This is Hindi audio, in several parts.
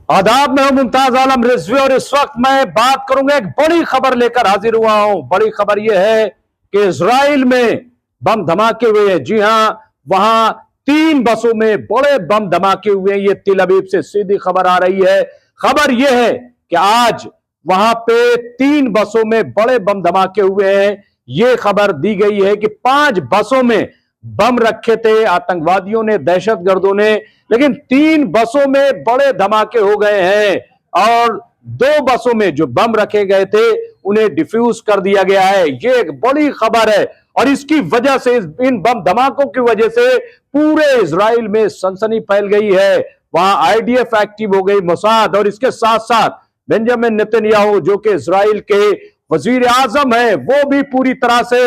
आदाब, मैं हूं मुमताज आलम रिजवी और इस वक्त मैं बात करूंगा, एक बड़ी खबर लेकर हाजिर हुआ हूं। बड़ी खबर यह है कि इजराइल में बम धमाके हुए हैं। जी हां, वहां 3 बसों में बड़े बम धमाके हुए हैं। ये तिल अवीव से सीधी खबर आ रही है। खबर यह है कि आज वहां पे 3 बसों में बड़े बम धमाके हुए हैं। यह खबर दी गई है कि 5 बसों में बम रखे थे आतंकवादियों ने, दहशतगर्दों ने, लेकिन 3 बसों में बड़े धमाके हो गए हैं और 2 बसों में जो बम रखे गए थे उन्हें डिफ्यूज कर दिया गया है। यह एक बड़ी खबर है और इसकी वजह से, इन बम धमाकों की वजह से पूरे इजराइल में सनसनी फैल गई है। वहां आईडीएफ एक्टिव हो गई, मोसाद, और इसके साथ साथ बेंजामिन नेतन्याहू जो कि इजराइल के वजीर आजम है, वो भी पूरी तरह से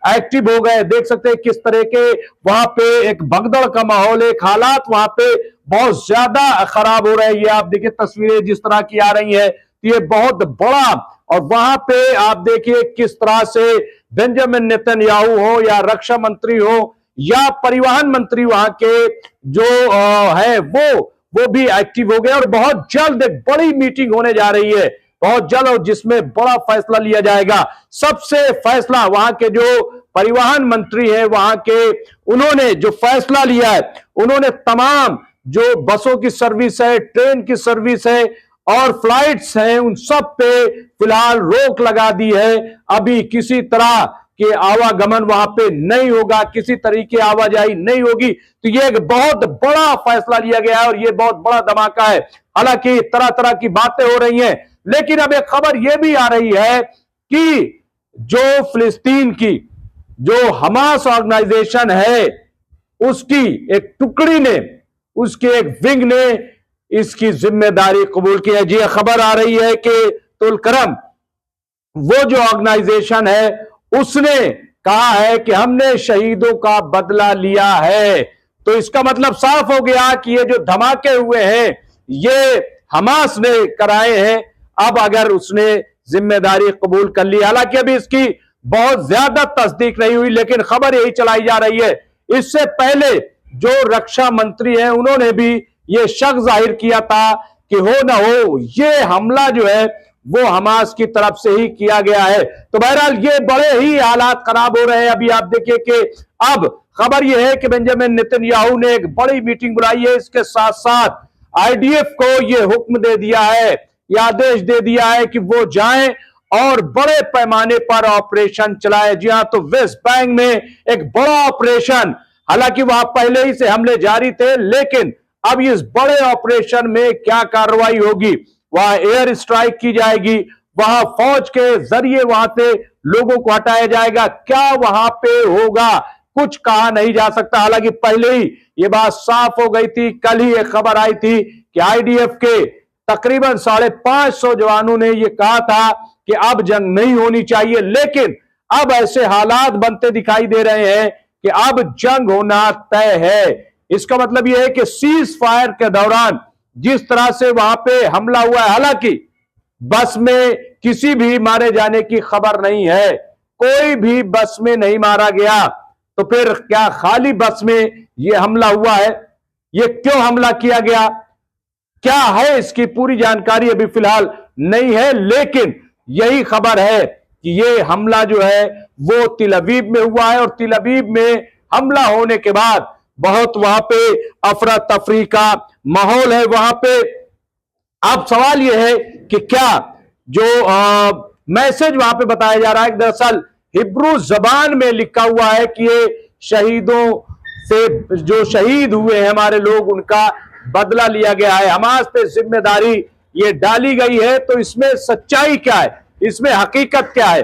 एक्टिव हो गए। देख सकते हैं किस तरह के वहां पे एक भगदड़ का माहौल है। हालात वहां पे बहुत ज्यादा खराब हो रहे हैं। ये आप देखिए तस्वीरें जिस तरह की आ रही हैं, ये बहुत बड़ा, और वहां पे आप देखिए किस तरह से बेंजामिन नेतन्याहू हो या रक्षा मंत्री हो या परिवहन मंत्री वहां के जो है वो भी एक्टिव हो गए और बहुत जल्द एक बड़ी मीटिंग होने जा रही है, बहुत जल्द, और जिसमें बड़ा फैसला लिया जाएगा। सबसे फैसला वहां के जो परिवहन मंत्री है वहां के, उन्होंने जो फैसला लिया है, उन्होंने तमाम जो बसों की सर्विस है, ट्रेन की सर्विस है और फ्लाइट्स हैं, उन सब पे फिलहाल रोक लगा दी है। अभी किसी तरह के आवागमन वहां पे नहीं होगा, किसी तरीके आवाजाही नहीं होगी। तो ये एक बहुत बड़ा फैसला लिया गया है और ये बहुत बड़ा धमाका है। हालांकि तरह तरह की बातें हो रही हैं, लेकिन अब एक खबर यह भी आ रही है कि जो फिलिस्तीन की जो हमास ऑर्गेनाइजेशन है, उसकी एक टुकड़ी ने, उसके एक विंग ने इसकी जिम्मेदारी कबूल की है। जी खबर आ रही है कि तुलकरम, वो जो ऑर्गेनाइजेशन है, उसने कहा है कि हमने शहीदों का बदला लिया है। तो इसका मतलब साफ हो गया कि ये जो धमाके हुए हैं ये हमास ने कराए हैं। अब अगर उसने जिम्मेदारी कबूल कर ली, हालांकि अभी इसकी बहुत ज्यादा तस्दीक नहीं हुई, लेकिन खबर यही चलाई जा रही है। इससे पहले जो रक्षा मंत्री हैं, उन्होंने भी ये शक जाहिर किया था कि हो ना हो ये हमला जो है वो हमास की तरफ से ही किया गया है। तो बहरहाल ये बड़े ही हालात खराब हो रहे हैं। अभी आप देखिए कि अब खबर यह है कि बेंजामिन नेतन्याहू ने एक बड़ी मीटिंग बुलाई है। इसके साथ साथ आईडीएफ को यह हुक्म दे दिया है, यह आदेश दे दिया है कि वो जाएं और बड़े पैमाने पर ऑपरेशन चलाए। जी हां, तो वेस्ट बैंक में एक बड़ा ऑपरेशन, हालांकि वहां पहले ही से हमले जारी थे, लेकिन अब इस बड़े ऑपरेशन में क्या कार्रवाई होगी, वहां एयर स्ट्राइक की जाएगी, वहां फौज के जरिए वहां से लोगों को हटाया जाएगा। क्या वहां पे होगा कुछ कहा नहीं जा सकता। हालांकि पहले ही ये बात साफ हो गई थी। कल ही एक खबर आई थी कि आईडीएफ के तकरीबन 550 जवानों ने यह कहा था कि अब जंग नहीं होनी चाहिए, लेकिन अब ऐसे हालात बनते दिखाई दे रहे हैं कि अब जंग होना तय है। इसका मतलब यह है कि सीज फायर के दौरान जिस तरह से वहां पे हमला हुआ है, हालांकि बस में किसी भी मारे जाने की खबर नहीं है, कोई भी बस में नहीं मारा गया, तो फिर क्या खाली बस में यह हमला हुआ है? यह क्यों हमला किया गया, क्या है इसकी पूरी जानकारी अभी फिलहाल नहीं है, लेकिन यही खबर है कि यह हमला जो है वो तिल अवीव में हुआ है और तिल अवीव में हमला होने के बाद बहुत वहां पे अफरा तफरी का माहौल है वहां पे। अब सवाल यह है कि क्या जो मैसेज वहां पे बताया जा रहा है, दरअसल हिब्रू जबान में लिखा हुआ है कि ये शहीदों से जो शहीद हुए हैं हमारे लोग, उनका बदला लिया गया है, हमास पे जिम्मेदारी ये डाली गई है। तो इसमें सच्चाई क्या है, इसमें हकीकत क्या है,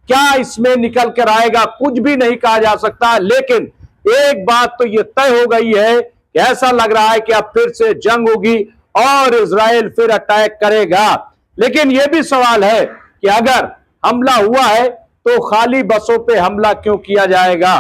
क्या इसमें निकल कर आएगा, कुछ भी नहीं कहा जा सकता। लेकिन एक बात तो ये तय हो गई है कि ऐसा लग रहा है कि अब फिर से जंग होगी और इजराइल फिर अटैक करेगा। लेकिन यह भी सवाल है कि अगर हमला हुआ है तो खाली बसों पे हमला क्यों किया जाएगा?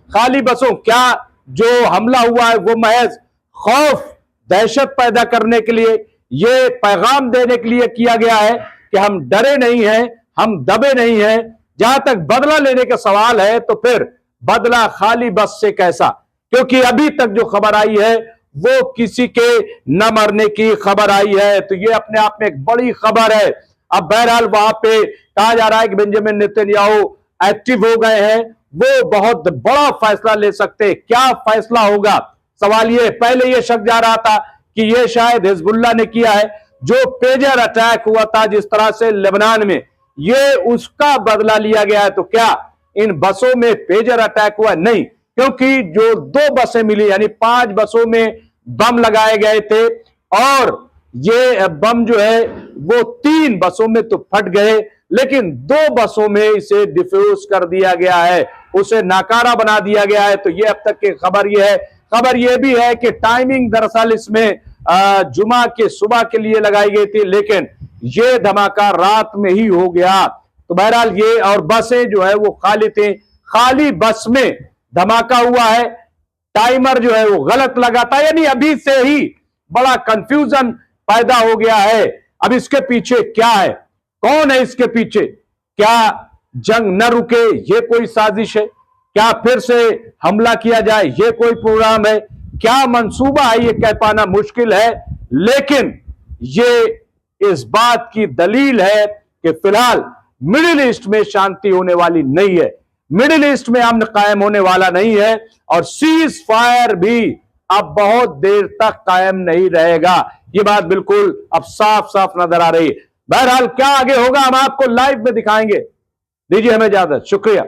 खाली बसों, क्या जो हमला हुआ है वो महज खौफ, दहशत पैदा करने के लिए, ये पैगाम देने के लिए किया गया है कि हम डरे नहीं हैं, हम दबे नहीं हैं? जहां तक बदला लेने का सवाल है तो फिर बदला खाली बस से कैसा? क्योंकि अभी तक जो खबर आई है वो किसी के न मरने की खबर आई है। तो ये अपने आप में एक बड़ी खबर है। अब बहरहाल वहां पे कहा जा रहा है कि बेंजामिन नेतन्याहू एक्टिव हो गए हैं, वो बहुत बड़ा फैसला ले सकते हैं। क्या फैसला होगा, सवाल ये। पहले ये शक जा रहा था कि ये शायद हिजबुल्लाह ने किया है, जो पेजर अटैक हुआ था जिस तरह से लेबनान में, ये उसका बदला लिया गया है। तो क्या इन बसों में पेजर अटैक हुआ? नहीं, क्योंकि जो 2 बसें मिली, यानी 5 बसों में बम लगाए गए थे, और ये बम जो है वो 3 बसों में तो फट गए, लेकिन 2 बसों में इसे डिफ्यूज कर दिया गया है, उसे नाकारा बना दिया गया है। तो ये अब तक की खबर ये है। खबर यह भी है कि टाइमिंग दरअसल इसमें जुमा के सुबह के लिए लगाई गई थी, लेकिन ये धमाका रात में ही हो गया। तो बहरहाल ये, और बसें जो है वो खाली थी, खाली बस में धमाका हुआ है। टाइमर जो है वो गलत लगा था, यानी अभी से ही बड़ा कंफ्यूजन पैदा हो गया है। अब इसके पीछे क्या है, कौन है इसके पीछे? क्या जंग न रुके ये कोई साजिश है? क्या फिर से हमला किया जाए ये कोई प्रोग्राम है? क्या मंसूबा है, ये कह पाना मुश्किल है। लेकिन ये इस बात की दलील है कि फिलहाल मिडिल ईस्ट में शांति होने वाली नहीं है, मिडिल ईस्ट में अमन कायम होने वाला नहीं है, और सीज फायर भी अब बहुत देर तक कायम नहीं रहेगा। ये बात बिल्कुल अब साफ साफ नजर आ रही है। बहरहाल क्या आगे होगा हम आपको लाइव में दिखाएंगे। दीजिए हमें इजाजत, शुक्रिया।